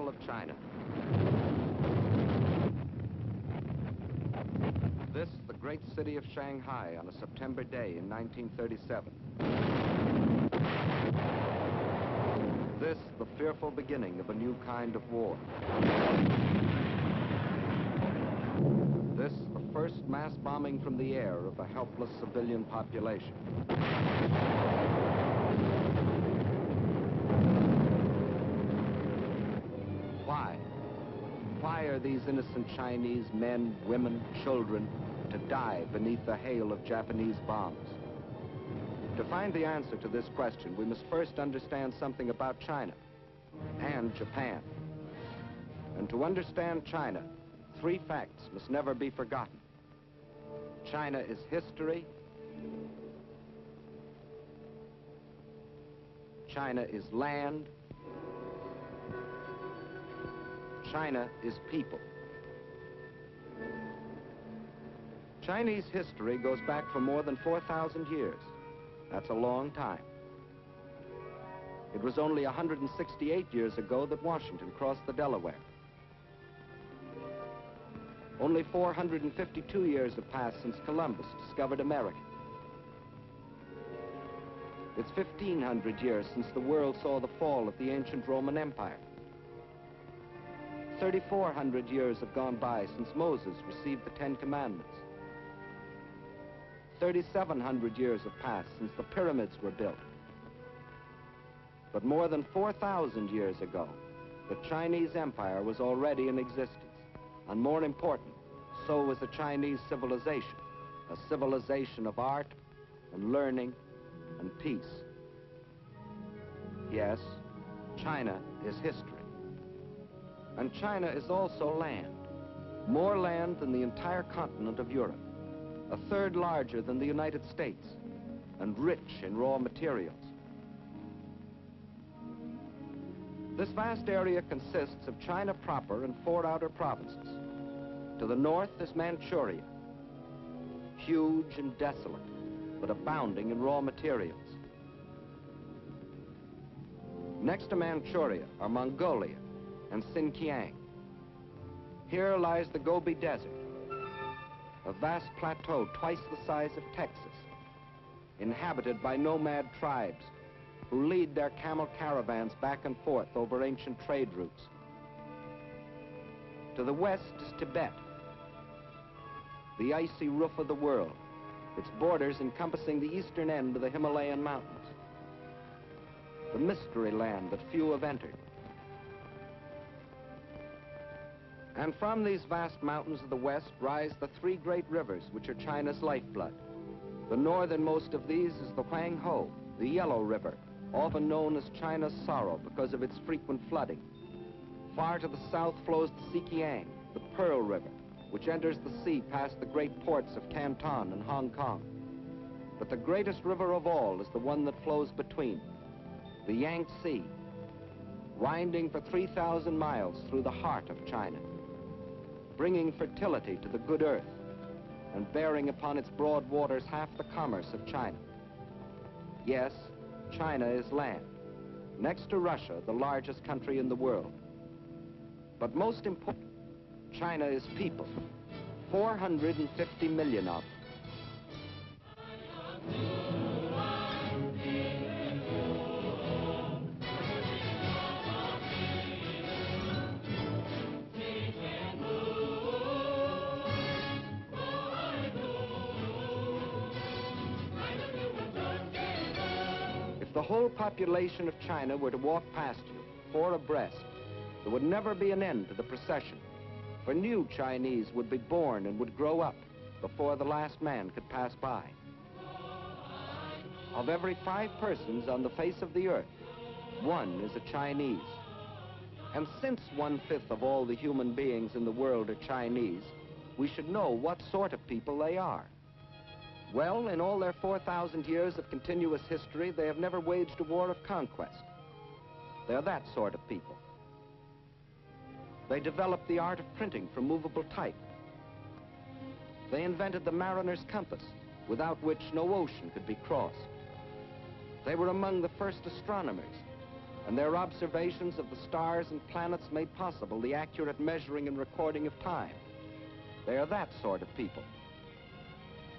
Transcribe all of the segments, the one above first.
people of China. This, the great city of Shanghai on a September day in 1937. This, the fearful beginning of a new kind of war. This, the first mass bombing from the air of a helpless civilian population. Why? Why are these innocent Chinese men, women, children to die beneath the hail of Japanese bombs? To find the answer to this question, we must first understand something about China and Japan. And to understand China, three facts must never be forgotten. China is history. China is land. China is people. Chinese history goes back for more than 4,000 years. That's a long time. It was only 168 years ago that Washington crossed the Delaware. Only 452 years have passed since Columbus discovered America. It's 1,500 years since the world saw the fall of the ancient Roman Empire. 3,400 years have gone by since Moses received the Ten Commandments. 3,700 years have passed since the pyramids were built. But more than 4,000 years ago, the Chinese Empire was already in existence. And more important, so was the Chinese civilization, a civilization of art and learning and peace. Yes, China is history. And China is also land, more land than the entire continent of Europe, a third larger than the United States, and rich in raw materials. This vast area consists of China proper and 4 outer provinces. To the north is Manchuria, huge and desolate, but abounding in raw materials. Next to Manchuria are Mongolia and Xinjiang. Here lies the Gobi Desert, a vast plateau twice the size of Texas, inhabited by nomad tribes who lead their camel caravans back and forth over ancient trade routes. To the west is Tibet, the icy roof of the world, its borders encompassing the eastern end of the Himalayan mountains, the mystery land that few have entered. And from these vast mountains of the west rise the 3 great rivers which are China's lifeblood. The northernmost of these is the Huanghe, the Yellow River, often known as China's sorrow because of its frequent flooding. Far to the south flows the Xinjiang, the Pearl River, which enters the sea past the great ports of Canton and Hong Kong. But the greatest river of all is the one that flows between, the Yangtze, winding for 3,000 miles through the heart of China, bringing fertility to the good earth and bearing upon its broad waters half the commerce of China. Yes, China is land, next to Russia, the largest country in the world. But most important, China is people, 450 million of them. If the whole population of China were to walk past you, 4 abreast, there would never be an end to the procession, for new Chinese would be born and would grow up before the last man could pass by. Of every 5 persons on the face of the earth, 1 is a Chinese. And since 1/5 of all the human beings in the world are Chinese, we should know what sort of people they are. Well, in all their 4,000 years of continuous history, they have never waged a war of conquest. They're that sort of people. They developed the art of printing from movable type. They invented the mariner's compass, without which no ocean could be crossed. They were among the first astronomers, and their observations of the stars and planets made possible the accurate measuring and recording of time. They are that sort of people.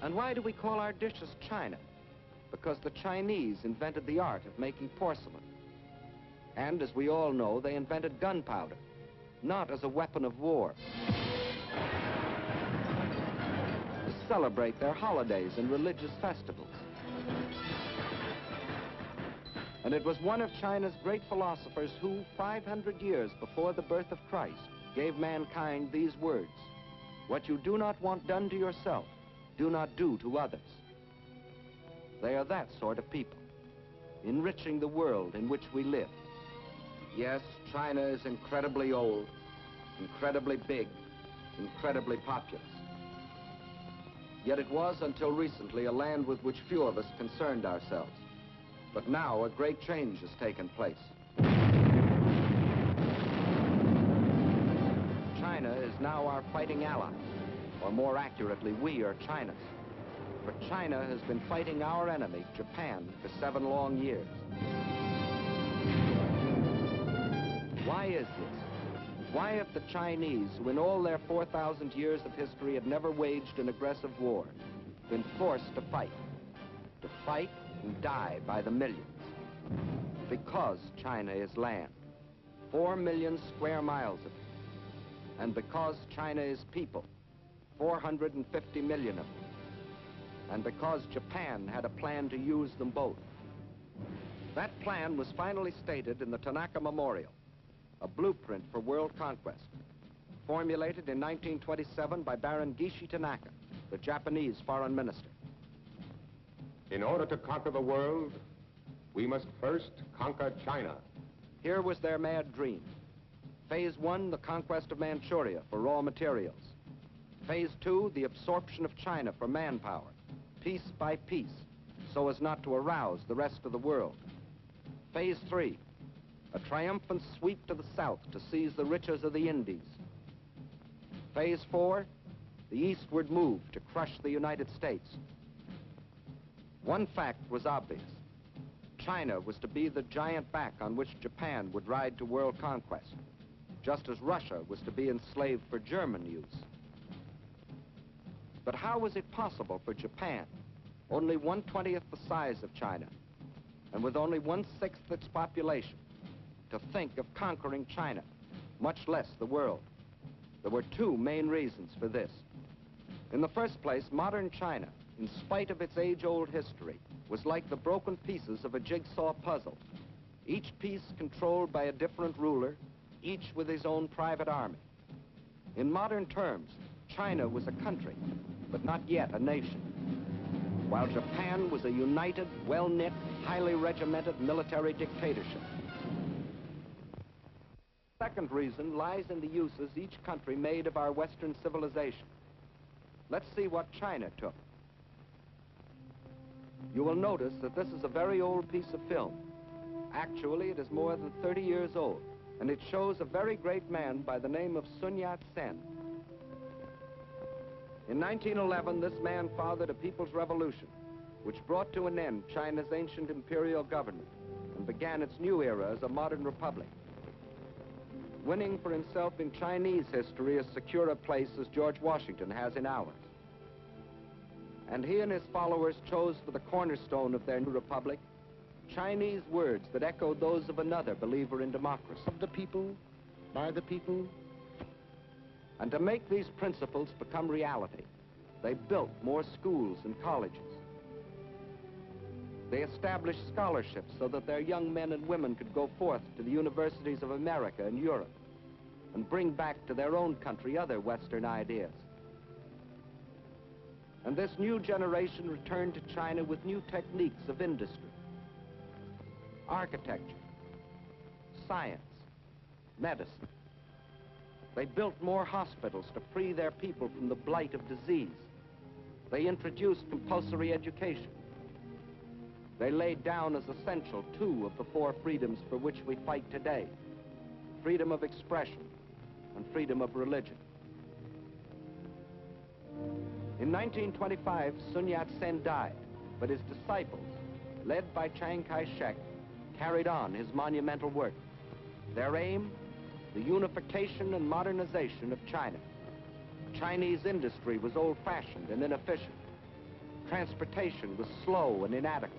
And why do we call our dishes china? Because the Chinese invented the art of making porcelain. And as we all know, they invented gunpowder, not as a weapon of war, to celebrate their holidays and religious festivals. And it was one of China's great philosophers who, 500 years before the birth of Christ, gave mankind these words: "What you do not want done to yourself, do not do to others." They are that sort of people, enriching the world in which we live. Yes, China is incredibly old, incredibly big, incredibly populous. Yet it was, until recently, a land with which few of us concerned ourselves. But now a great change has taken place. China is now our fighting ally, or more accurately, we are China's. For China has been fighting our enemy, Japan, for 7 long years. Why is this? Why have the Chinese, who in all their 4,000 years of history had never waged an aggressive war, been forced to fight and die by the millions? Because China is land, 4 million square miles of it. And because China is people, 450 million of them. And because Japan had a plan to use them both. That plan was finally stated in the Tanaka Memorial, a blueprint for world conquest, formulated in 1927 by Baron Gishi Tanaka, the Japanese foreign minister. In order to conquer the world, we must first conquer China. Here was their mad dream. Phase 1, the conquest of Manchuria for raw materials. Phase 2, the absorption of China for manpower, piece by piece, so as not to arouse the rest of the world. Phase 3, a triumphant sweep to the south to seize the riches of the Indies. Phase 4, the eastward move to crush the United States. One fact was obvious. China was to be the giant back on which Japan would ride to world conquest, just as Russia was to be enslaved for German use. But how was it possible for Japan, only 1/20th the size of China, and with only 1/6 its population, to think of conquering China, much less the world? There were 2 main reasons for this. In the first place, modern China, in spite of its age-old history, was like the broken pieces of a jigsaw puzzle, each piece controlled by a different ruler, each with his own private army. In modern terms, China was a country, but not yet a nation, while Japan was a united, well-knit, highly regimented military dictatorship. The second reason lies in the uses each country made of our Western civilization. Let's see what China took. You will notice that this is a very old piece of film. Actually, it is more than 30 years old, and it shows a very great man by the name of Sun Yat-sen. In 1911, this man fathered a people's revolution, which brought to an end China's ancient imperial government and began its new era as a modern republic, winning for himself in Chinese history as secure a place as George Washington has in ours. And he and his followers chose for the cornerstone of their new republic Chinese words that echoed those of another believer in democracy. Of the people, by the people. And to make these principles become reality, they built more schools and colleges. They established scholarships so that their young men and women could go forth to the universities of America and Europe and bring back to their own country other Western ideas. And this new generation returned to China with new techniques of industry, architecture, science, medicine. They built more hospitals to free their people from the blight of disease. They introduced compulsory education. They laid down as essential 2 of the 4 freedoms for which we fight today: freedom of expression and freedom of religion. In 1925, Sun Yat-sen died, but his disciples, led by Chiang Kai-shek, carried on his monumental work. Their aim, the unification and modernization of China. Chinese industry was old-fashioned and inefficient. Transportation was slow and inadequate.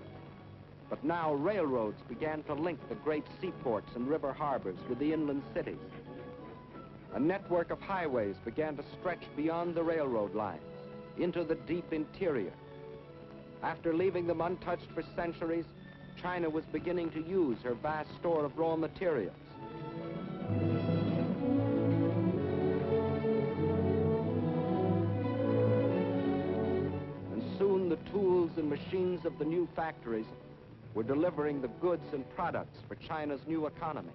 But now railroads began to link the great seaports and river harbors with the inland cities. A network of highways began to stretch beyond the railroad lines into the deep interior. After leaving them untouched for centuries, China was beginning to use her vast store of raw materials. And soon the tools and machines of the new factories were delivering the goods and products for China's new economy.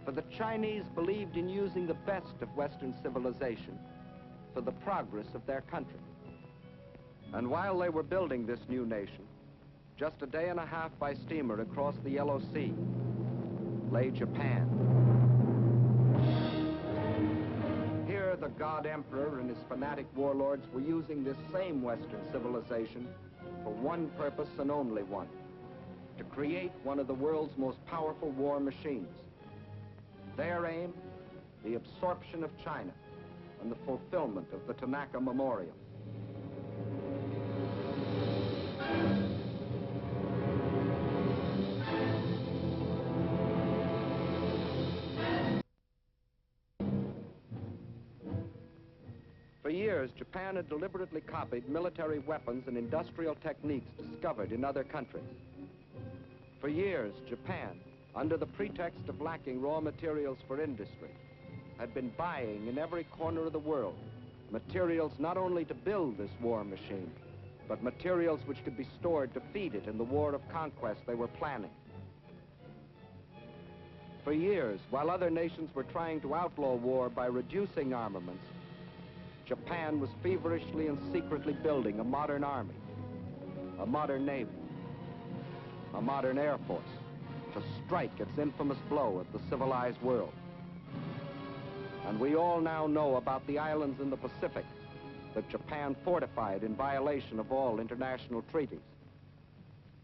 For the Chinese believed in using the best of Western civilization for the progress of their country. And while they were building this new nation, just a day and a half by steamer across the Yellow Sea lay Japan. Here the God Emperor and his fanatic warlords were using this same Western civilization for one purpose and only one: to create one of the world's most powerful war machines. Their aim, the absorption of China and the fulfillment of the Tanaka Memorial. For years, Japan had deliberately copied military weapons and industrial techniques discovered in other countries. For years, Japan, under the pretext of lacking raw materials for industry, had been buying in every corner of the world materials not only to build this war machine, but materials which could be stored to feed it in the war of conquest they were planning. For years, while other nations were trying to outlaw war by reducing armaments, Japan was feverishly and secretly building a modern army, a modern navy, a modern air force to strike its infamous blow at the civilized world. And we all now know about the islands in the Pacific that Japan fortified in violation of all international treaties.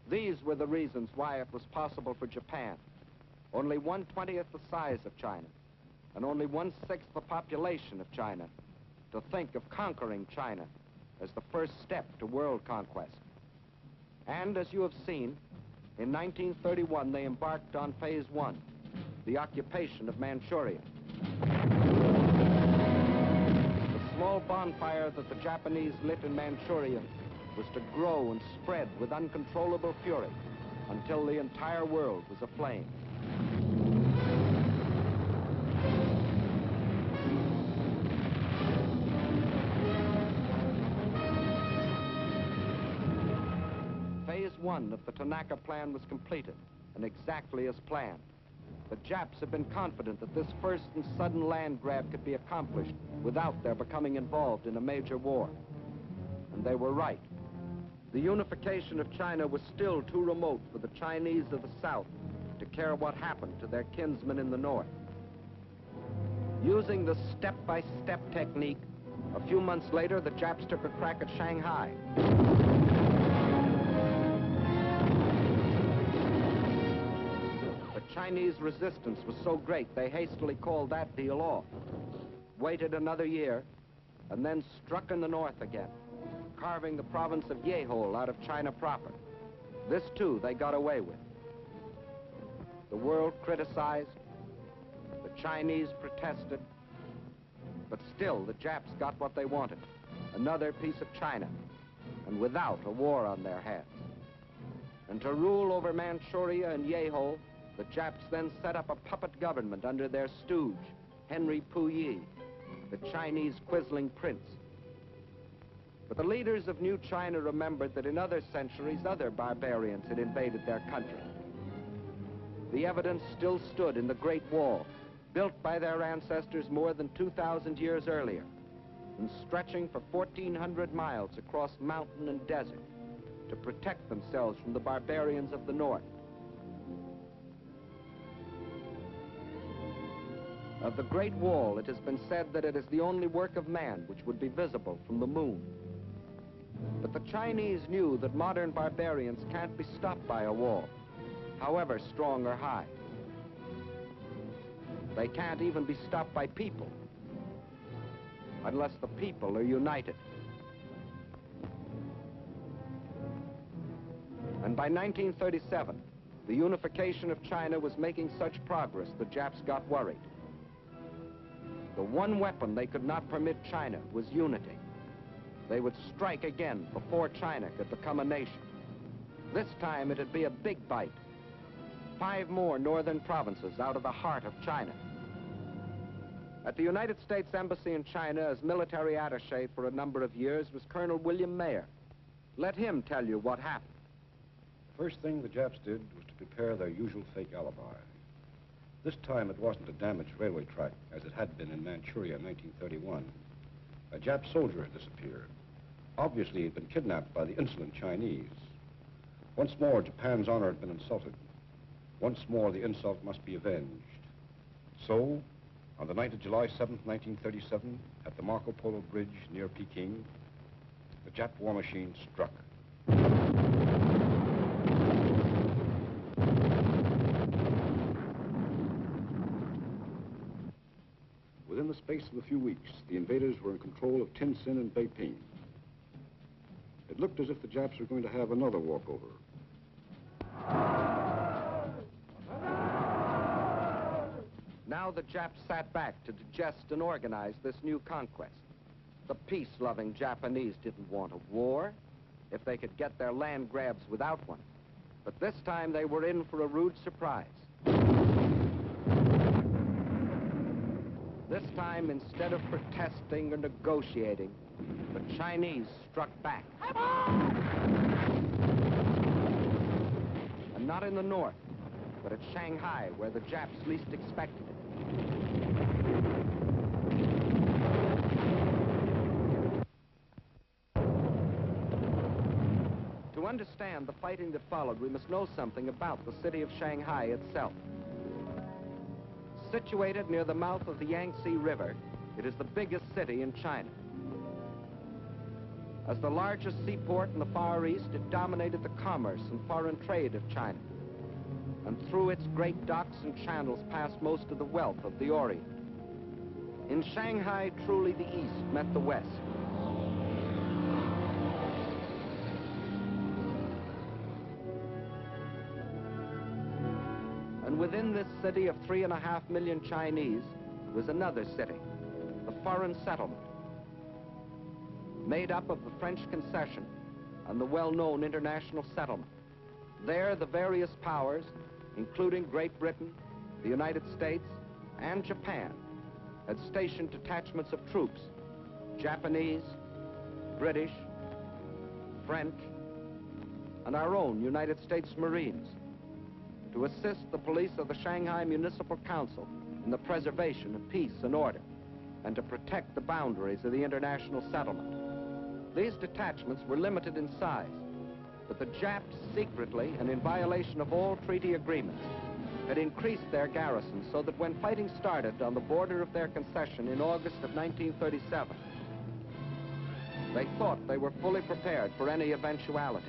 These were the reasons why it was possible for Japan, only 1/20th the size of China, and only 1/6 the population of China, to think of conquering China as the first step to world conquest. And as you have seen, in 1931 they embarked on phase one, the occupation of Manchuria. The small bonfire that the Japanese lit in Manchuria was to grow and spread with uncontrollable fury until the entire world was aflame. Phase one of the Tanaka Plan was completed, and exactly as planned. The Japs had been confident that this first and sudden land grab could be accomplished without their becoming involved in a major war. And they were right. The unification of China was still too remote for the Chinese of the South to care what happened to their kinsmen in the North. Using the step-by-step technique, a few months later, the Japs took a crack at Shanghai. Chinese resistance was so great they hastily called that deal off, waited another year, and then struck in the north again, carving the province of Yehol out of China proper. This too they got away with. The world criticized, the Chinese protested, but still the Japs got what they wanted, another piece of China, and without a war on their hands. And to rule over Manchuria and Yehol, the Japs then set up a puppet government under their stooge, Henry Puyi, the Chinese quisling prince. But the leaders of New China remembered that in other centuries, other barbarians had invaded their country. The evidence still stood in the Great Wall, built by their ancestors more than 2,000 years earlier, and stretching for 1,400 miles across mountain and desert to protect themselves from the barbarians of the north. Of the Great Wall, it has been said that it is the only work of man which would be visible from the moon. But the Chinese knew that modern barbarians can't be stopped by a wall. however strong or high. They can't even be stopped by people, unless the people are united. And by 1937, the unification of China was making such progress the Japs got worried. The one weapon they could not permit China was unity. They would strike again before China could become a nation. This time it'd be a big bite. 5 more northern provinces out of the heart of China. At the United States Embassy in China as military attaché for a number of years was Colonel William Mayer. Let him tell you what happened. The first thing the Japs did was to prepare their usual fake alibi. This time it wasn't a damaged railway track as it had been in Manchuria in 1931. A Jap soldier had disappeared. Obviously he'd been kidnapped by the insolent Chinese. Once more, Japan's honor had been insulted. Once more, the insult must be avenged. So, on the night of July 7th, 1937, at the Marco Polo Bridge near Peking, the Jap war machine struck. Within the space of a few weeks, the invaders were in control of Tientsin and Beiping. It looked as if the Japs were going to have another walkover. Now the Japs sat back to digest and organize this new conquest. The peace-loving Japanese didn't want a war if they could get their land grabs without one. But this time they were in for a rude surprise. This time, instead of protesting or negotiating, the Chinese struck back. And not in the north, but at Shanghai, where the Japs least expected it. To understand the fighting that followed, we must know something about the city of Shanghai itself. Situated near the mouth of the Yangtze River, it is the biggest city in China. As the largest seaport in the Far East, it dominated the commerce and foreign trade of China. And through its great docks and channels passed most of the wealth of the Orient. In Shanghai, truly the East met the West. And within this city of 3.5 million Chinese was another city, the foreign settlement, made up of the French concession and the well-known international settlement. There, the various powers, including Great Britain, the United States, and Japan, had stationed detachments of troops, Japanese, British, French, and our own United States Marines, to assist the police of the Shanghai Municipal Council in the preservation of peace and order, and to protect the boundaries of the international settlement. These detachments were limited in size, but the Japs secretly, and in violation of all treaty agreements, had increased their garrison so that when fighting started on the border of their concession in August of 1937, they thought they were fully prepared for any eventuality.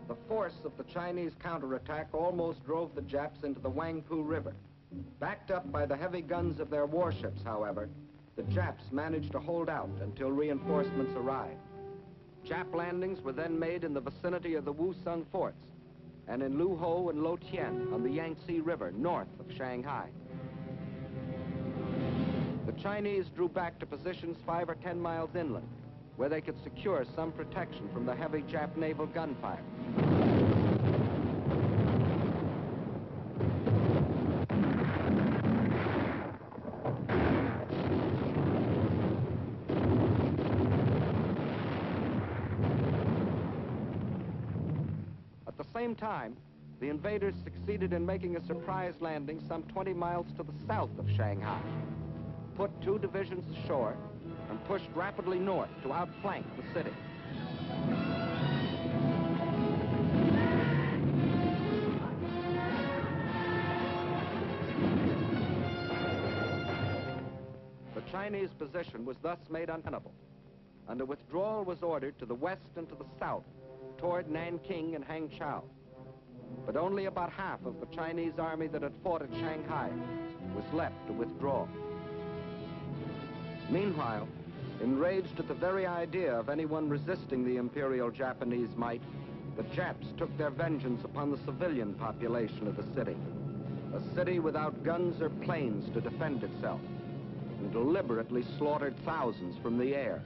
The force of the Chinese counterattack almost drove the Japs into the Wangpu River. Backed up by the heavy guns of their warships, however, the Japs managed to hold out until reinforcements arrived. Jap landings were then made in the vicinity of the Wusong forts and in Luho and Lotien on the Yangtze River north of Shanghai. The Chinese drew back to positions 5 or 10 miles inland, where they could secure some protection from the heavy Jap naval gunfire. At the same time, the invaders succeeded in making a surprise landing some 20 miles to the south of Shanghai, put 2 divisions ashore, and pushed rapidly north to outflank the city. The Chinese position was thus made untenable, and a withdrawal was ordered to the west and to the south, toward Nanking and Hangzhou. But only about half of the Chinese army that had fought at Shanghai was left to withdraw. Meanwhile, enraged at the very idea of anyone resisting the Imperial Japanese might, the Japs took their vengeance upon the civilian population of the city, a city without guns or planes to defend itself, and deliberately slaughtered thousands from the air.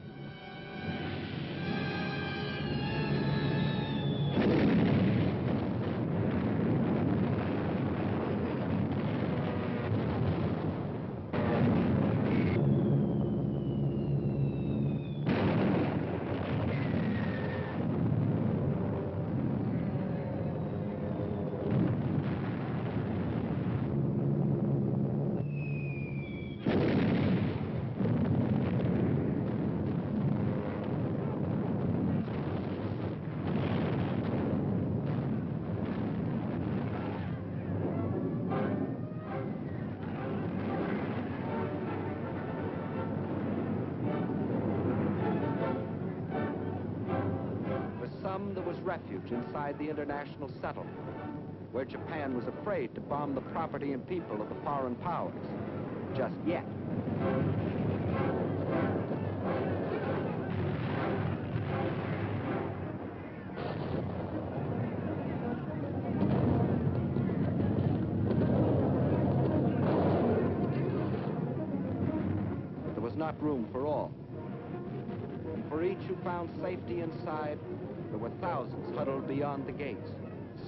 There was refuge inside the international settlement, where Japan was afraid to bomb the property and people of the foreign powers, just yet. But there was not room for all. For each who found safety inside, there were thousands huddled beyond the gates,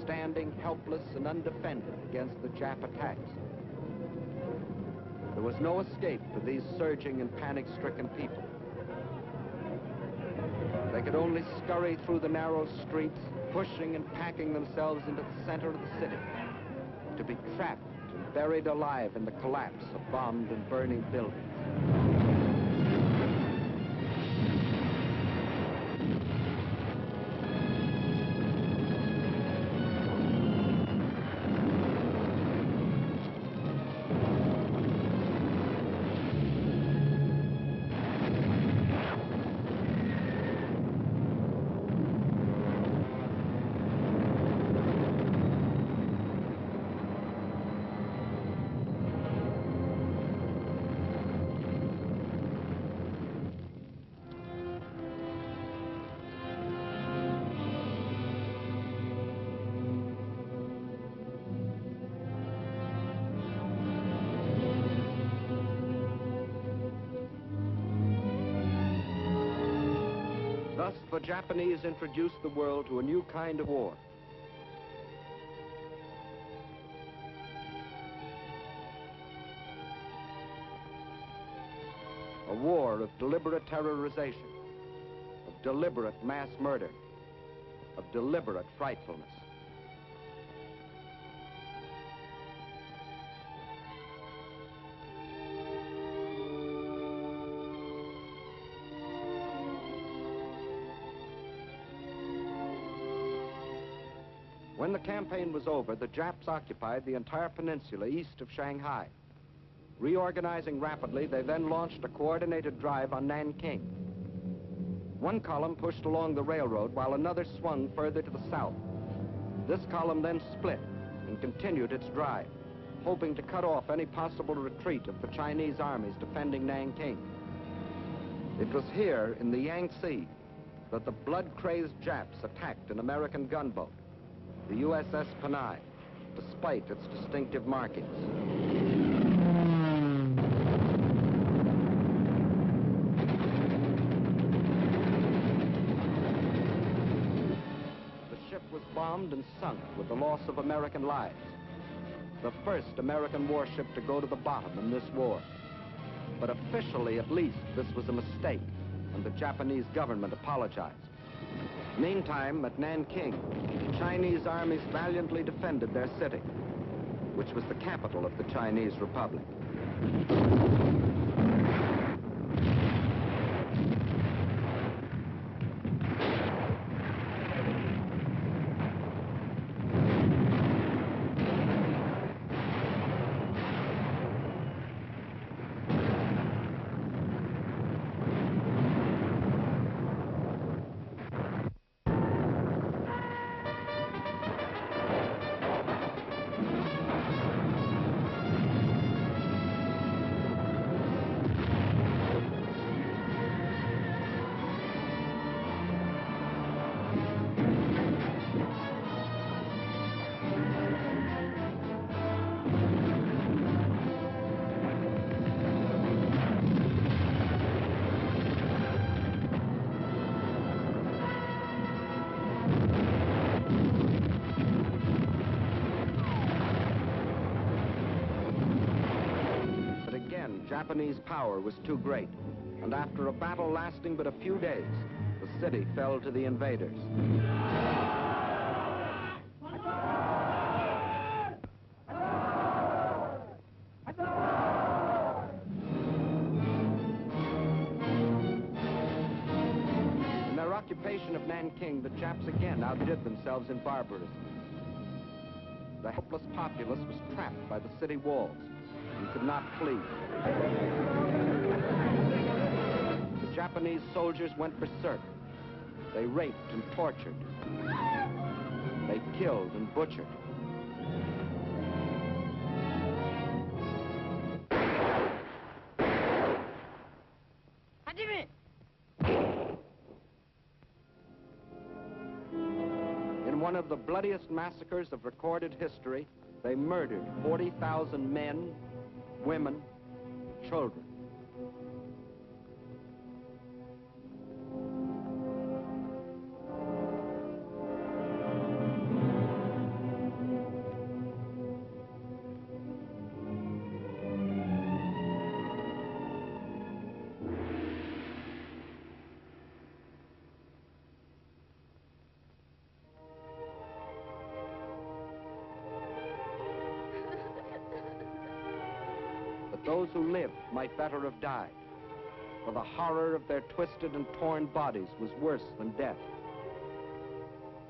standing helpless and undefended against the Jap attacks. There was no escape for these surging and panic-stricken people. They could only scurry through the narrow streets, pushing and packing themselves into the center of the city, to be trapped and buried alive in the collapse of bombed and burning buildings. Thus, the Japanese introduced the world to a new kind of war. A war of deliberate terrorization, of deliberate mass murder, of deliberate frightfulness. When the campaign was over, the Japs occupied the entire peninsula east of Shanghai. Reorganizing rapidly, they then launched a coordinated drive on Nanking. One column pushed along the railroad while another swung further to the south. This column then split and continued its drive, hoping to cut off any possible retreat of the Chinese armies defending Nanking. It was here in the Yangtze that the blood-crazed Japs attacked an American gunboat, the USS Panay, despite its distinctive markings. The ship was bombed and sunk with the loss of American lives. The first American warship to go to the bottom in this war. But officially, at least, this was a mistake, and the Japanese government apologized. Meantime, at Nanking, Chinese armies valiantly defended their city, which was the capital of the Chinese Republic. Japanese power was too great, and after a battle lasting but a few days, the city fell to the invaders. In their occupation of Nanking, the Japs again outdid themselves in barbarism. The helpless populace was trapped by the city walls and could not flee. The Japanese soldiers went berserk. They raped and tortured. They killed and butchered. In one of the bloodiest massacres of recorded history, they murdered 40,000 men, women, children. Those who lived might better have died, for the horror of their twisted and torn bodies was worse than death.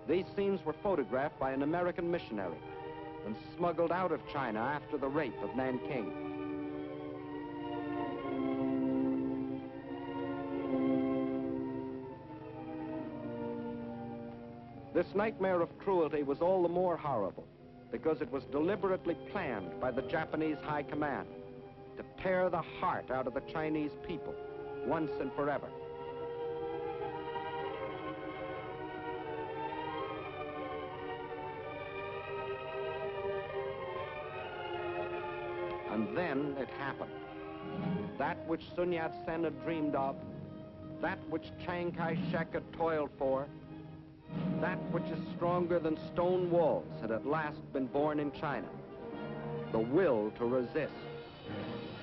These scenes were photographed by an American missionary and smuggled out of China after the rape of Nanking. This nightmare of cruelty was all the more horrible because it was deliberately planned by the Japanese High Command to tear the heart out of the Chinese people once and forever. And then it happened. That which Sun Yat-sen had dreamed of, that which Chiang Kai-shek had toiled for, that which is stronger than stone walls had at last been born in China. The will to resist.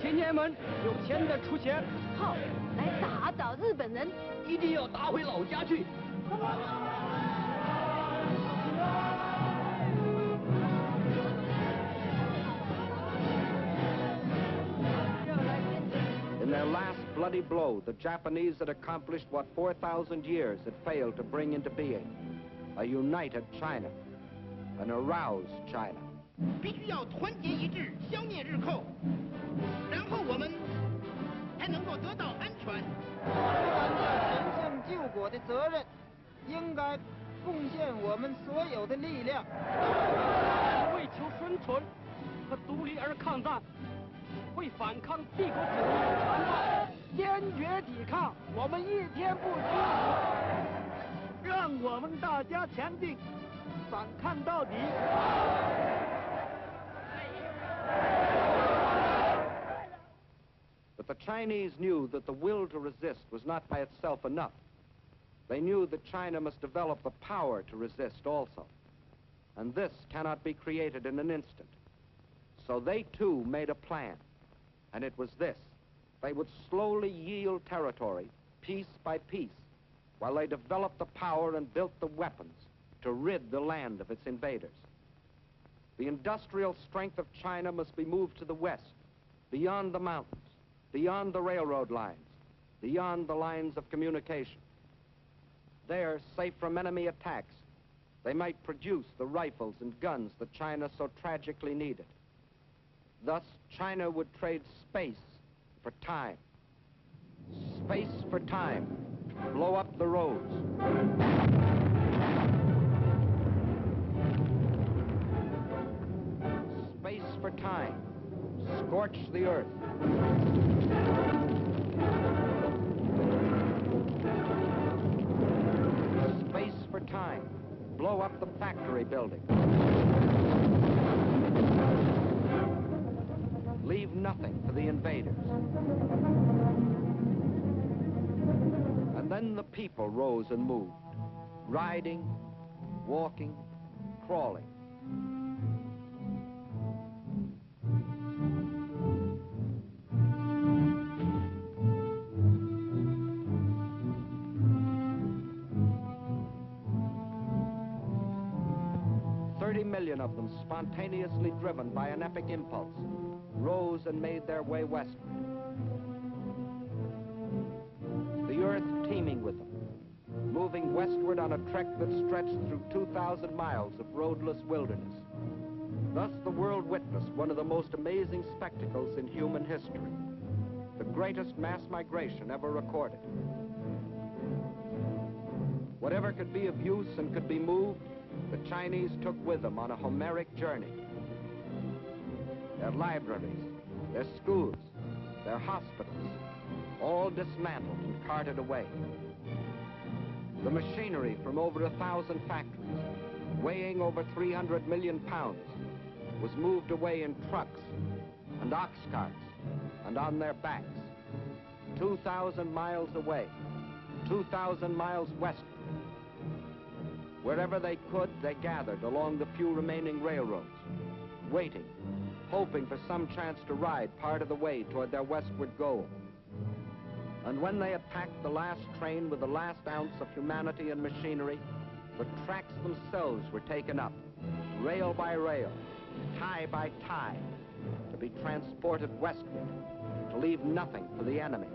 青年们，有钱的出钱，好，来打倒日本人，一定要打回老家去。In their last bloody blow, the Japanese had accomplished what 4,000 years had failed to bring into being: a united China, an aroused China. 必须要团结一致，消灭日寇，然后我们才能够得到安全。担着神圣救国的责任，应该贡献我们所有的力量，为求生存和独立而抗战，为反抗帝国主义的残暴，坚决抵抗，我们一天不屈服，让我们大家坚定，反抗到底。 But the Chinese knew that the will to resist was not by itself enough. They knew that China must develop the power to resist also. And this cannot be created in an instant. So they too made a plan. And it was this: they would slowly yield territory, piece by piece, while they developed the power and built the weapons to rid the land of its invaders. The industrial strength of China must be moved to the west, beyond the mountains, beyond the railroad lines, beyond the lines of communication. There, safe from enemy attacks, they might produce the rifles and guns that China so tragically needed. Thus, China would trade space for time. Space for time. Blow up the roads. Space for time. Scorch the earth. Space for time. Blow up the factory buildings. Leave nothing for the invaders. And then the people rose and moved, riding, walking, crawling. million of them, spontaneously driven by an epic impulse, rose and made their way westward. The earth teeming with them, moving westward on a trek that stretched through 2,000 miles of roadless wilderness. Thus the world witnessed one of the most amazing spectacles in human history, the greatest mass migration ever recorded. Whatever could be of use and could be moved, the Chinese took with them on a Homeric journey. Their libraries, their schools, their hospitals, all dismantled and carted away. The machinery from over 1,000 factories, weighing over 300 million pounds, was moved away in trucks and ox carts and on their backs, 2,000 miles away, 2,000 miles westward. Wherever they could, they gathered along the few remaining railroads, waiting, hoping for some chance to ride part of the way toward their westward goal. And when they had packed the last train with the last ounce of humanity and machinery, the tracks themselves were taken up, rail by rail, tie by tie, to be transported westward, to leave nothing for the enemy.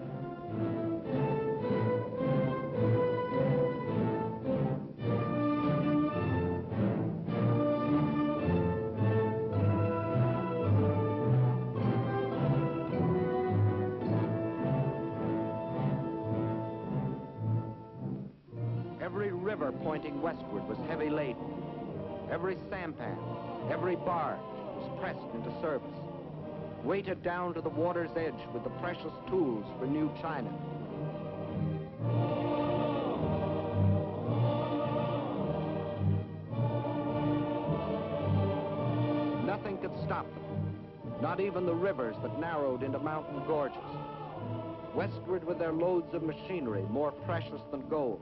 Every river pointing westward was heavy laden. Every sampan, every barge was pressed into service, weighted down to the water's edge with the precious tools for new China. Nothing could stop them, not even the rivers that narrowed into mountain gorges. Westward with their loads of machinery, more precious than gold.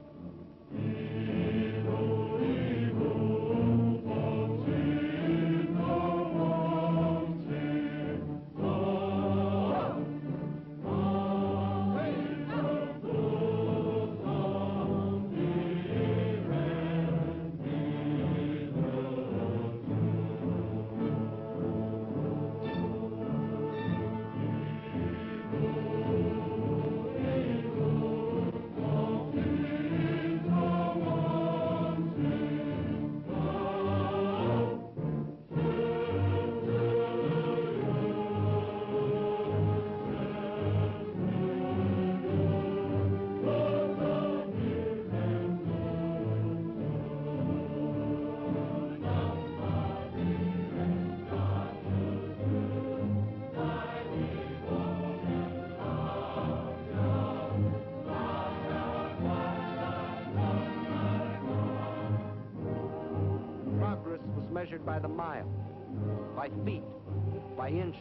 Measured by the mile, by feet, by inches.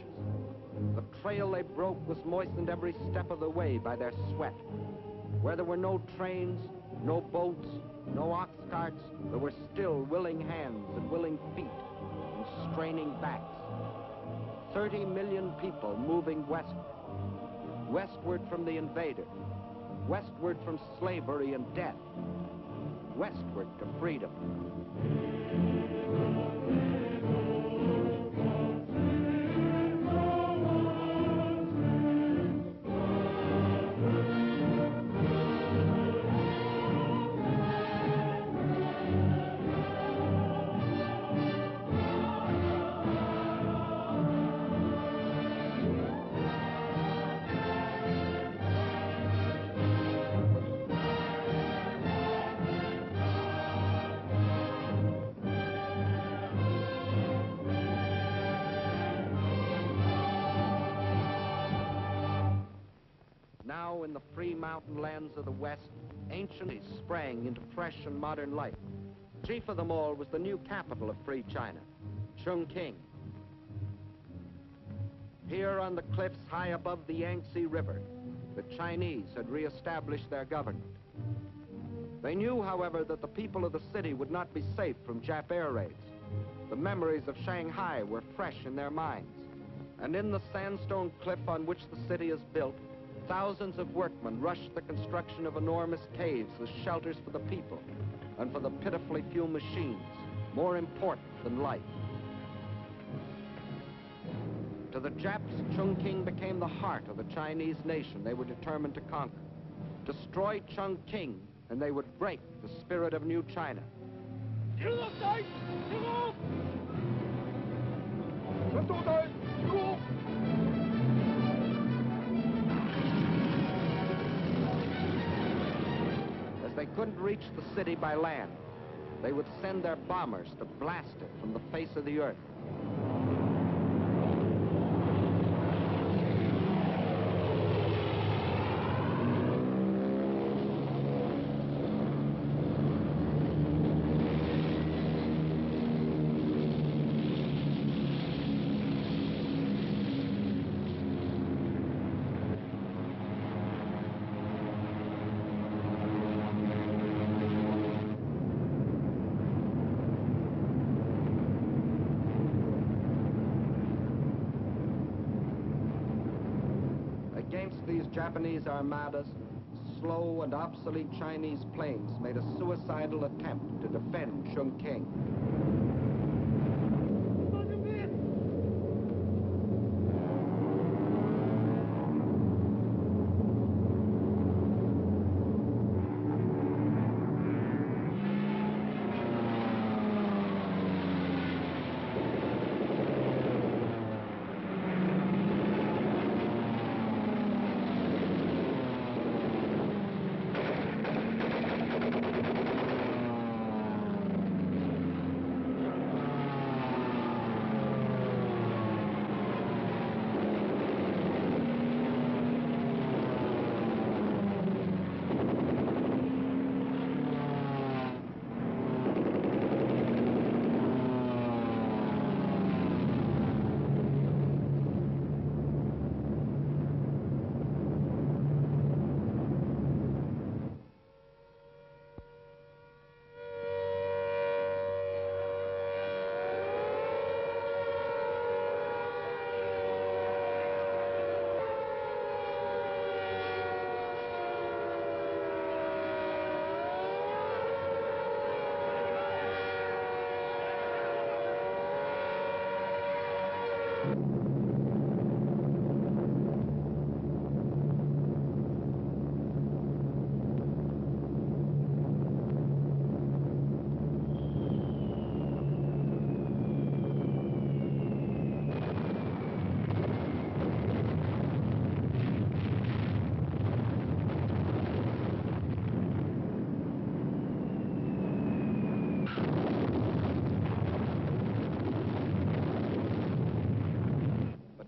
The trail they broke was moistened every step of the way by their sweat. Where there were no trains, no boats, no ox carts, there were still willing hands and willing feet and straining backs. 30 million people moving westward. Westward from the invader. Westward from slavery and death. Westward to freedom. Now, in the free mountain lands of the West, ancient cities sprang into fresh and modern life. Chief of them all was the new capital of free China, Chongqing. Here on the cliffs high above the Yangtze River, the Chinese had reestablished their government. They knew, however, that the people of the city would not be safe from Jap air raids. The memories of Shanghai were fresh in their minds. And in the sandstone cliff on which the city is built, thousands of workmen rushed the construction of enormous caves as shelters for the people and for the pitifully few machines, more important than life. To the Japs, Chongqing became the heart of the Chinese nation they were determined to conquer. Destroy Chongqing, and they would break the spirit of New China. As they couldn't reach the city by land, they would send their bombers to blast it from the face of the earth. Against these Japanese armadas, slow and obsolete Chinese planes made a suicidal attempt to defend Chongqing.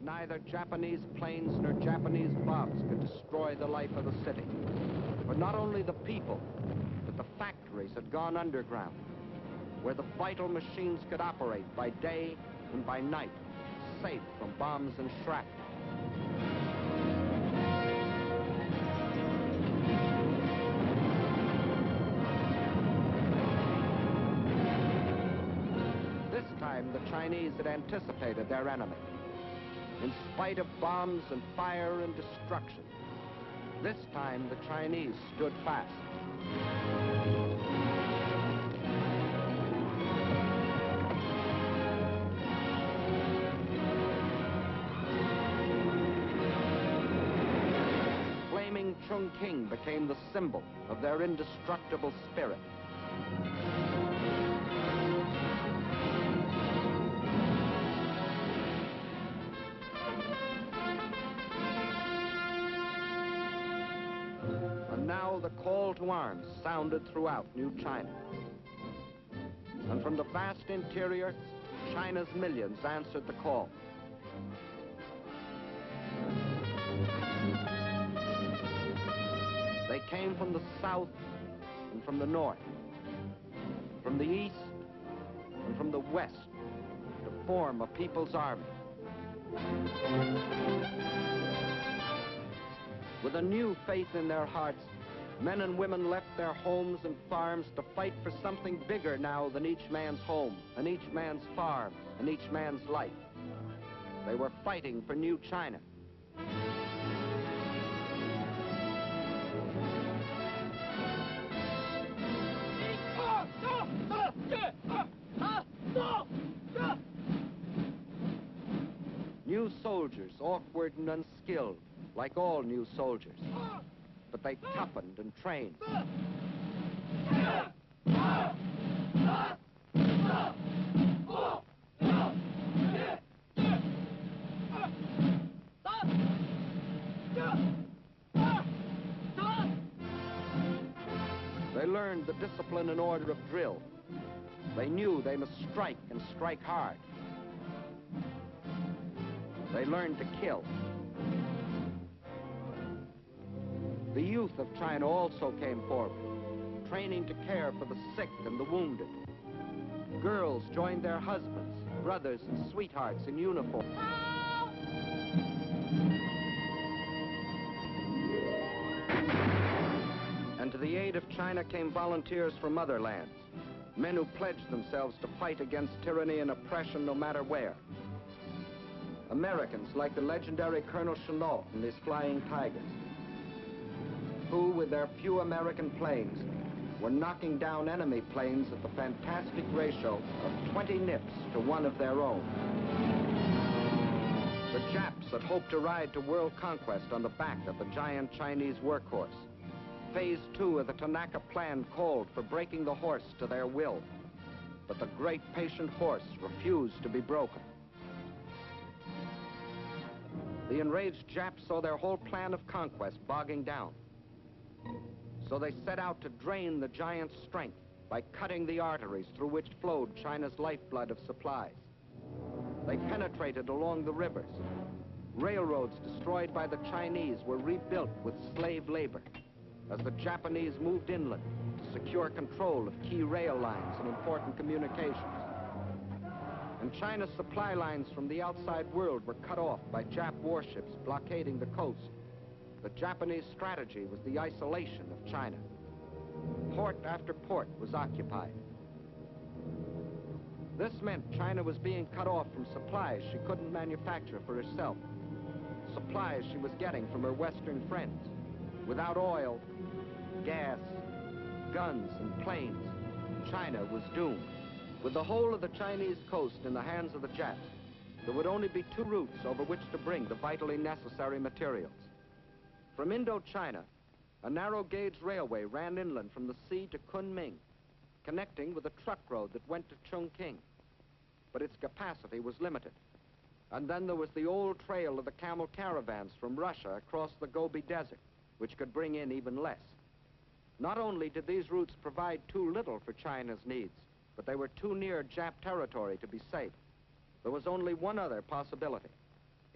Neither Japanese planes nor Japanese bombs could destroy the life of the city. But not only the people, but the factories had gone underground, where the vital machines could operate by day and by night, safe from bombs and shrapnel. This time, the Chinese had anticipated their enemy. In spite of bombs and fire and destruction, this time the Chinese stood fast. Flaming Chongqing became the symbol of their indestructible spirit. Now the call to arms sounded throughout New China. And from the vast interior, China's millions answered the call. They came from the south and from the north, from the east and from the west, to form a people's army. With a new faith in their hearts, men and women left their homes and farms to fight for something bigger now than each man's home, and each man's farm, and each man's life. They were fighting for New China. New soldiers, awkward and unskilled, like all new soldiers. But they toughened and trained. They learned the discipline and order of drill. They knew they must strike and strike hard. They learned to kill. The youth of China also came forward, training to care for the sick and the wounded. Girls joined their husbands, brothers, and sweethearts in uniform. And to the aid of China came volunteers from other lands, men who pledged themselves to fight against tyranny and oppression no matter where. Americans like the legendary Colonel Chennault and his Flying Tigers, who, with their few American planes, were knocking down enemy planes at the fantastic ratio of 20 nips to 1 of their own. The Japs had hoped to ride to world conquest on the back of the giant Chinese workhorse. Phase 2 of the Tanaka Plan called for breaking the horse to their will. But the great patient horse refused to be broken. The enraged Japs saw their whole plan of conquest bogging down. So they set out to drain the giant's strength by cutting the arteries through which flowed China's lifeblood of supplies. They penetrated along the rivers. Railroads destroyed by the Chinese were rebuilt with slave labor as the Japanese moved inland to secure control of key rail lines and important communications. And China's supply lines from the outside world were cut off by Jap warships blockading the coast. The Japanese strategy was the isolation of China. Port after port was occupied. This meant China was being cut off from supplies she couldn't manufacture for herself. Supplies she was getting from her Western friends. Without oil, gas, guns, and planes, China was doomed. With the whole of the Chinese coast in the hands of the Japs, there would only be 2 routes over which to bring the vitally necessary materials. From Indochina, a narrow-gauge railway ran inland from the sea to Kunming, connecting with a truck road that went to Chongqing. But its capacity was limited. And then there was the old trail of the camel caravans from Russia across the Gobi Desert, which could bring in even less. Not only did these routes provide too little for China's needs, but they were too near Jap territory to be safe. There was only one other possibility.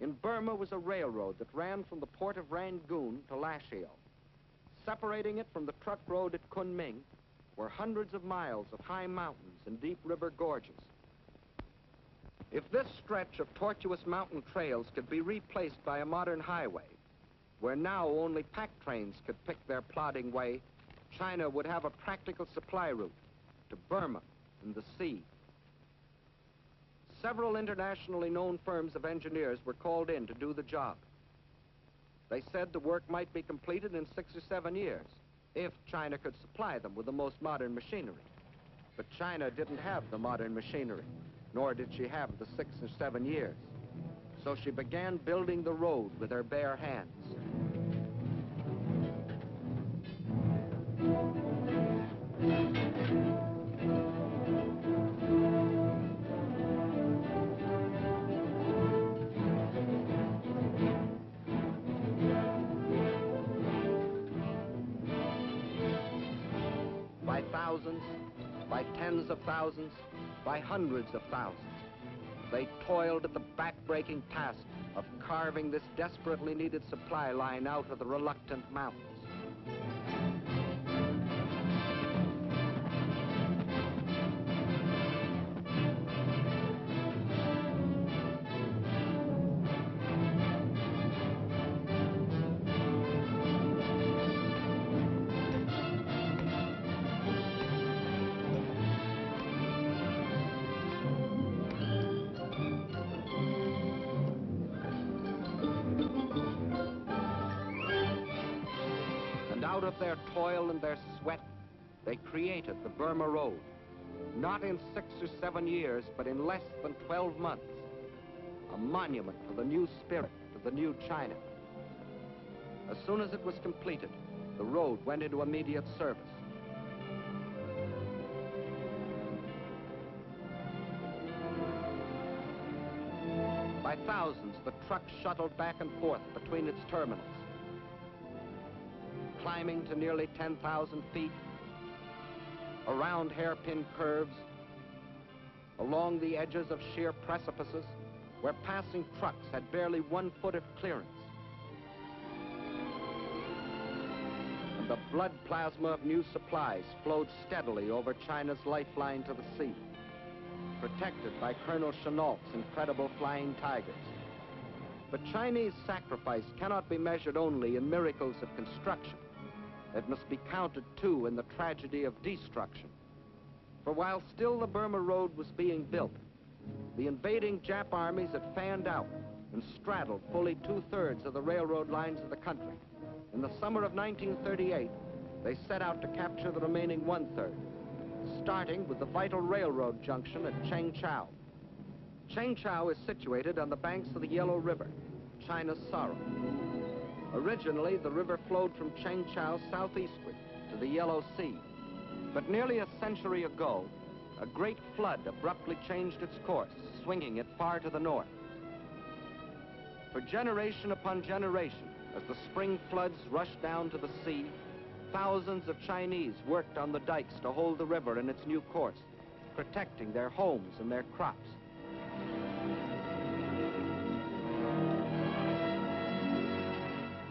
In Burma was a railroad that ran from the port of Rangoon to Lashio. Separating it from the truck road at Kunming were hundreds of miles of high mountains and deep river gorges. If this stretch of tortuous mountain trails could be replaced by a modern highway, where now only pack trains could pick their plodding way, China would have a practical supply route to Burma and the sea. Several internationally known firms of engineers were called in to do the job. They said the work might be completed in 6 or 7 years, if China could supply them with the most modern machinery. But China didn't have the modern machinery, nor did she have the 6 or 7 years. So she began building the road with her bare hands. By thousands, by tens of thousands, by hundreds of thousands, they toiled at the back-breaking task of carving this desperately needed supply line out of the reluctant mountains. Out of their toil and their sweat, they created the Burma Road. Not in 6 or 7 years, but in less than 12 months. a monument to the new spirit, to the new China. As soon as it was completed, the road went into immediate service. By thousands, the trucks shuttled back and forth between its terminals, climbing to nearly 10,000 feet, around hairpin curves, along the edges of sheer precipices, where passing trucks had barely 1 foot of clearance. And the blood plasma of new supplies flowed steadily over China's lifeline to the sea, protected by Colonel Chennault's incredible flying tigers. But Chinese sacrifice cannot be measured only in miracles of construction. It must be counted, too, in the tragedy of destruction. For while still the Burma Road was being built, the invading Jap armies had fanned out and straddled fully 2/3 of the railroad lines of the country. In the summer of 1938, they set out to capture the remaining 1/3, starting with the vital railroad junction at Chengchao. Chengchao is situated on the banks of the Yellow River, China's sorrow. Originally, the river flowed from Chengchao southeastward to the Yellow Sea. But nearly a century ago, a great flood abruptly changed its course, swinging it far to the north. For generation upon generation, as the spring floods rushed down to the sea, thousands of Chinese worked on the dikes to hold the river in its new course, protecting their homes and their crops.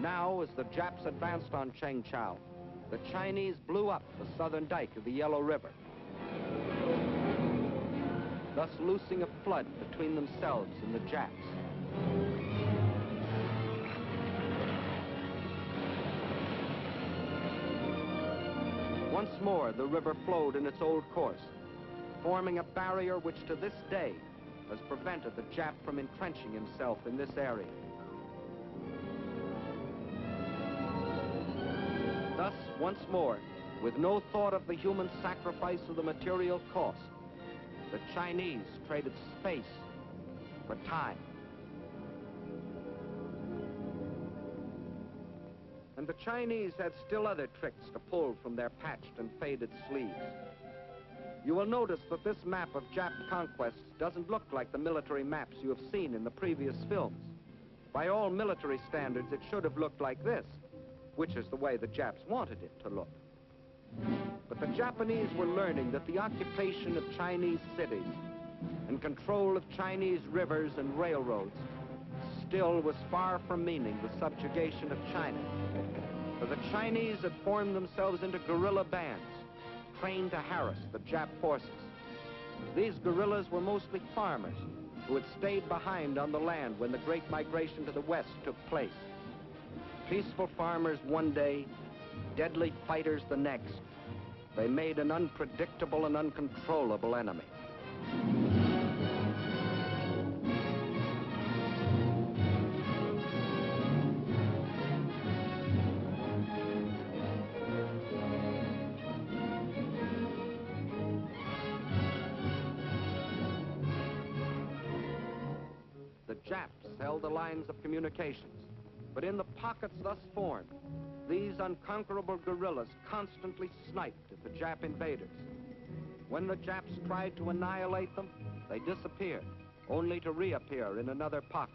Now, as the Japs advanced on Chengchao, the Chinese blew up the southern dike of the Yellow River, thus loosing a flood between themselves and the Japs. Once more, the river flowed in its old course, forming a barrier which to this day has prevented the Jap from entrenching himself in this area. Thus, once more, with no thought of the human sacrifice or the material cost, the Chinese traded space for time. And the Chinese had still other tricks to pull from their patched and faded sleeves. You will notice that this map of Jap conquests doesn't look like the military maps you have seen in the previous films. By all military standards, it should have looked like this, which is the way the Japs wanted it to look. But the Japanese were learning that the occupation of Chinese cities and control of Chinese rivers and railroads still was far from meaning the subjugation of China. For the Chinese had formed themselves into guerrilla bands, trained to harass the Jap forces. These guerrillas were mostly farmers who had stayed behind on the land when the great migration to the west took place. Peaceful farmers one day, deadly fighters the next. They made an unpredictable and uncontrollable enemy. The Japs held the lines of communications, but in the pockets thus formed, these unconquerable guerrillas constantly sniped at the Jap invaders. When the Japs tried to annihilate them, they disappeared, only to reappear in another pocket.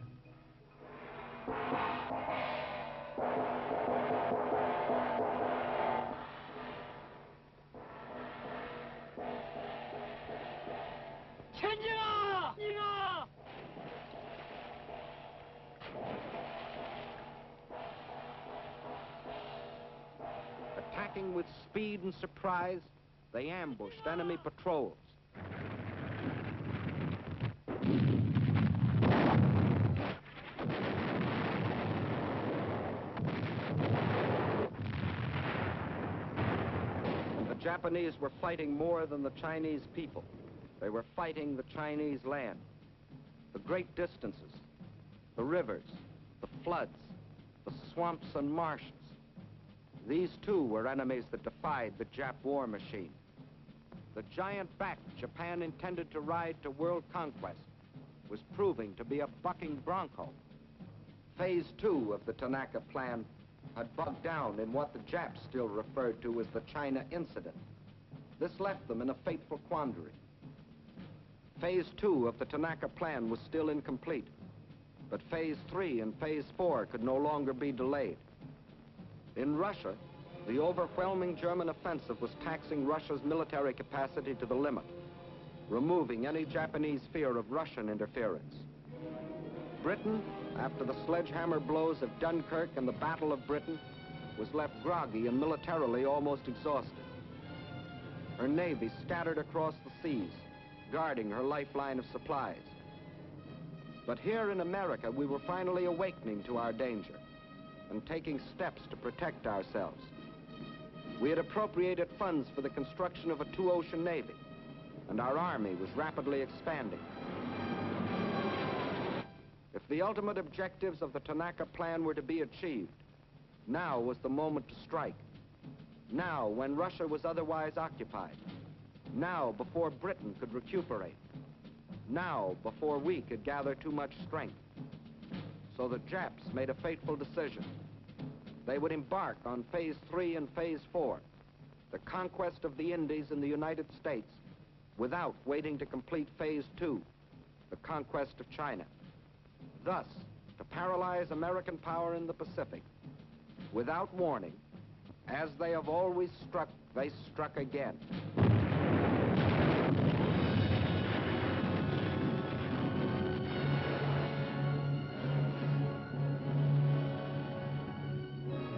Attacking with speed and surprise, they ambushed enemy patrols. And the Japanese were fighting more than the Chinese people. They were fighting the Chinese land, the great distances, the rivers, the floods, the swamps and marshes. These, too, were enemies that defied the Jap war machine. The giant back Japan intended to ride to world conquest was proving to be a bucking bronco. Phase 2 of the Tanaka Plan had bogged down in what the Japs still referred to as the China Incident. This left them in a fateful quandary. Phase 2 of the Tanaka Plan was still incomplete, but Phase 3 and Phase 4 could no longer be delayed. In Russia, the overwhelming German offensive was taxing Russia's military capacity to the limit, removing any Japanese fear of Russian interference. Britain, after the sledgehammer blows of Dunkirk and the Battle of Britain, was left groggy and militarily almost exhausted. Her navy scattered across the seas, guarding her lifeline of supplies. But here in America, we were finally awakening to our danger and taking steps to protect ourselves. We had appropriated funds for the construction of a two-ocean navy, and our army was rapidly expanding. If the ultimate objectives of the Tanaka Plan were to be achieved, now was the moment to strike. Now, when Russia was otherwise occupied. Now, before Britain could recuperate. Now, before we could gather too much strength. So the Japs made a fateful decision. They would embark on Phase 3 and Phase 4, the conquest of the Indies and the United States, without waiting to complete Phase 2, the conquest of China. Thus, to paralyze American power in the Pacific, without warning, as they have always struck, they struck again.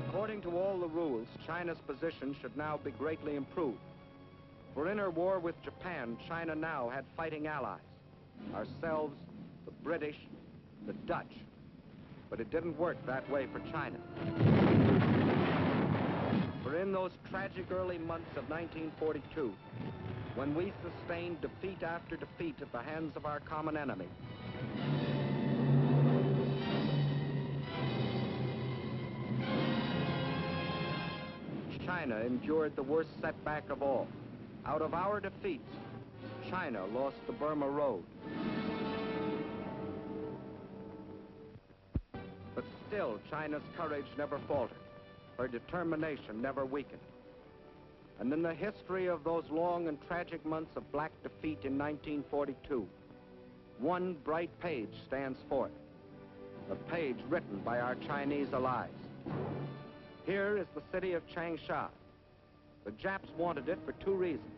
According to all the rules, China's position should now be greatly improved. For in her war with Japan, China now had fighting allies. Ourselves, the British, the Dutch. But it didn't work that way for China. For in those tragic early months of 1942, when we sustained defeat after defeat at the hands of our common enemy, China endured the worst setback of all. Out of our defeats, China lost the Burma Road. But still, China's courage never faltered. Her determination never weakened. And in the history of those long and tragic months of black defeat in 1942, one bright page stands forth, a page written by our Chinese allies. Here is the city of Changsha. The Japs wanted it for two reasons.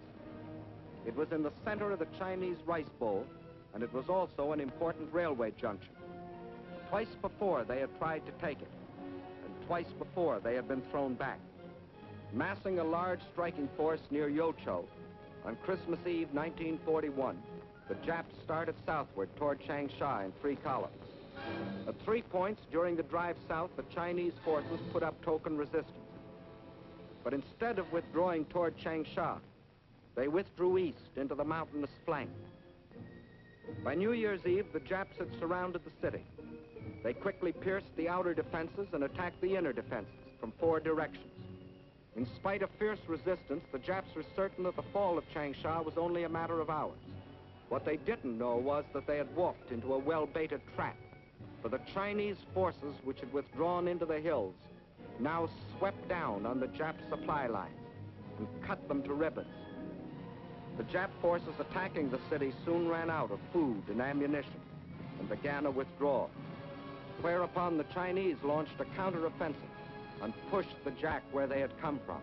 It was in the center of the Chinese rice bowl, and it was also an important railway junction. Twice before they had tried to take it, and twice before they had been thrown back. Massing a large striking force near Yocho, on Christmas Eve 1941, the Japs started southward toward Changsha in 3 columns. At 3 points during the drive south, the Chinese forces put up token resistance. But instead of withdrawing toward Changsha, they withdrew east into the mountainous flank. By New Year's Eve, the Japs had surrounded the city. They quickly pierced the outer defenses and attacked the inner defenses from 4 directions. In spite of fierce resistance, the Japs were certain that the fall of Changsha was only a matter of hours. What they didn't know was that they had walked into a well-baited trap, for the Chinese forces, which had withdrawn into the hills, now swept down on the Jap supply lines and cut them to ribbons. The Jap forces attacking the city soon ran out of food and ammunition and began a withdrawal, whereupon the Chinese launched a counteroffensive and pushed the Jap where they had come from.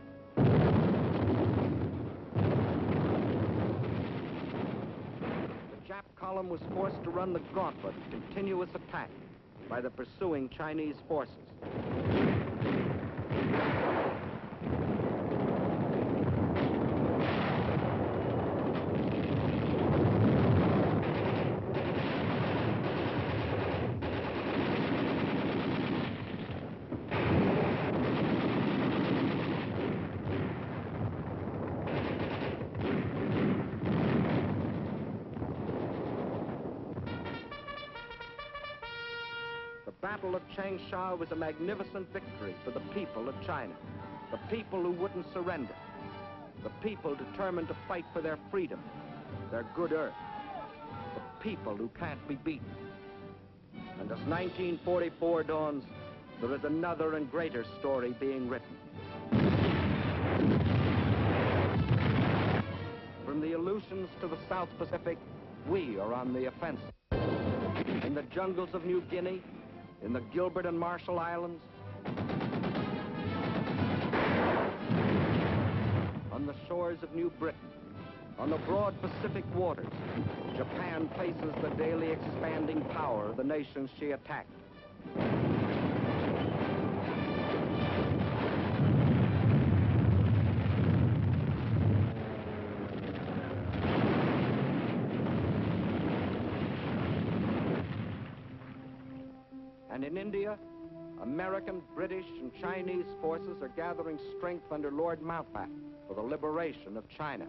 The Jap column was forced to run the gauntlet of continuous attack by the pursuing Chinese forces. The Battle of Changsha was a magnificent victory for the people of China, the people who wouldn't surrender, the people determined to fight for their freedom, their good earth, the people who can't be beaten. And as 1944 dawns, there is another and greater story being written. From the Aleutians to the South Pacific, we are on the offensive. In the jungles of New Guinea, in the Gilbert and Marshall Islands, on the shores of New Britain, on the broad Pacific waters, Japan faces the daily expanding power of the nations she attacked. And in India, American, British, and Chinese forces are gathering strength under Lord Mountbatten for the liberation of China.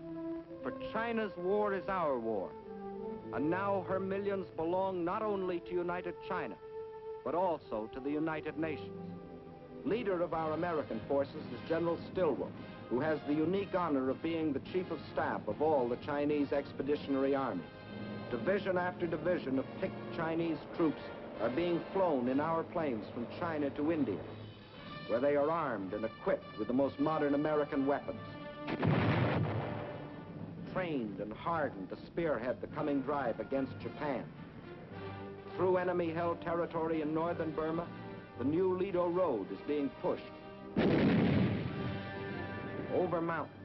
For China's war is our war, and now her millions belong not only to United China, but also to the United Nations. Leader of our American forces is General Stilwell, who has the unique honor of being the chief of staff of all the Chinese expeditionary armies. Division after division of picked Chinese troops are being flown in our planes from China to India, where they are armed and equipped with the most modern American weapons. Trained and hardened to spearhead the coming drive against Japan. Through enemy-held territory in northern Burma, the new Lido Road is being pushed. Over mountains,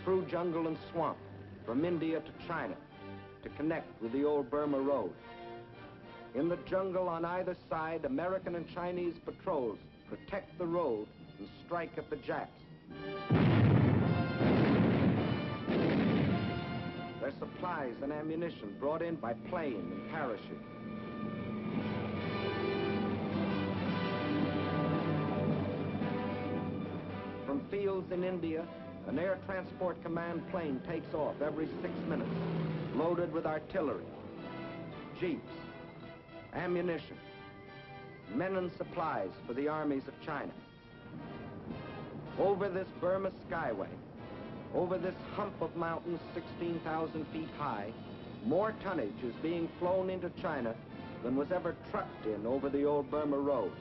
through jungle and swamp, from India to China, to connect with the old Burma Road. In the jungle on either side, American and Chinese patrols protect the road and strike at the Japs. Their supplies and ammunition brought in by plane and parachute. From fields in India, an air transport command plane takes off every 6 minutes, loaded with artillery, jeeps, ammunition, men and supplies for the armies of China. Over this Burma skyway, over this hump of mountains 16,000 feet high, more tonnage is being flown into China than was ever trucked in over the old Burma Road.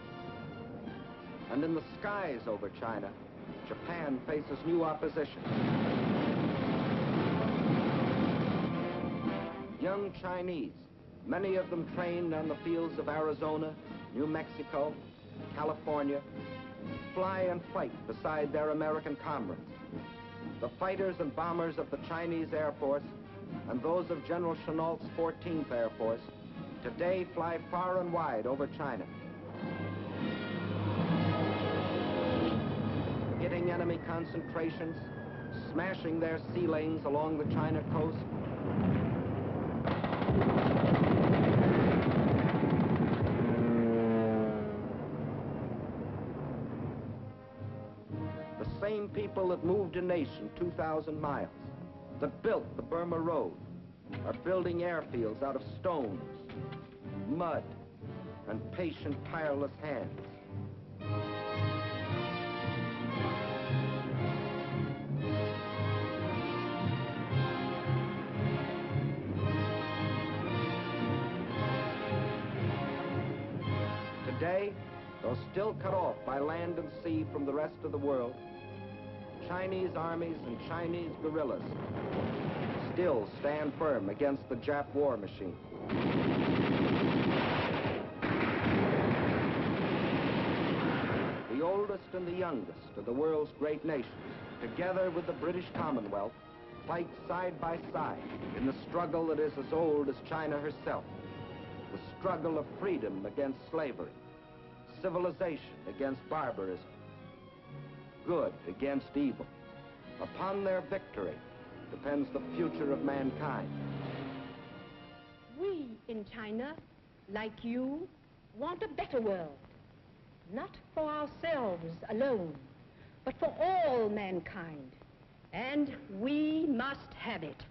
And in the skies over China, Japan faces new opposition. Young Chinese, many of them trained on the fields of Arizona, New Mexico, California, fly and fight beside their American comrades. The fighters and bombers of the Chinese Air Force and those of General Chennault's 14th Air Force today fly far and wide over China, hitting enemy concentrations, smashing their sea lanes along the China coast. The same people that moved a nation 2,000 miles, that built the Burma Road, are building airfields out of stones, mud, and patient, tireless hands. Today, though still cut off by land and sea from the rest of the world, Chinese armies and Chinese guerrillas still stand firm against the Jap war machine. The oldest and the youngest of the world's great nations, together with the British Commonwealth, fight side by side in the struggle that is as old as China herself, the struggle of freedom against slavery, civilization against barbarism, good against evil. Upon their victory depends the future of mankind. We in China, like you, want a better world. Not for ourselves alone, but for all mankind. And we must have it.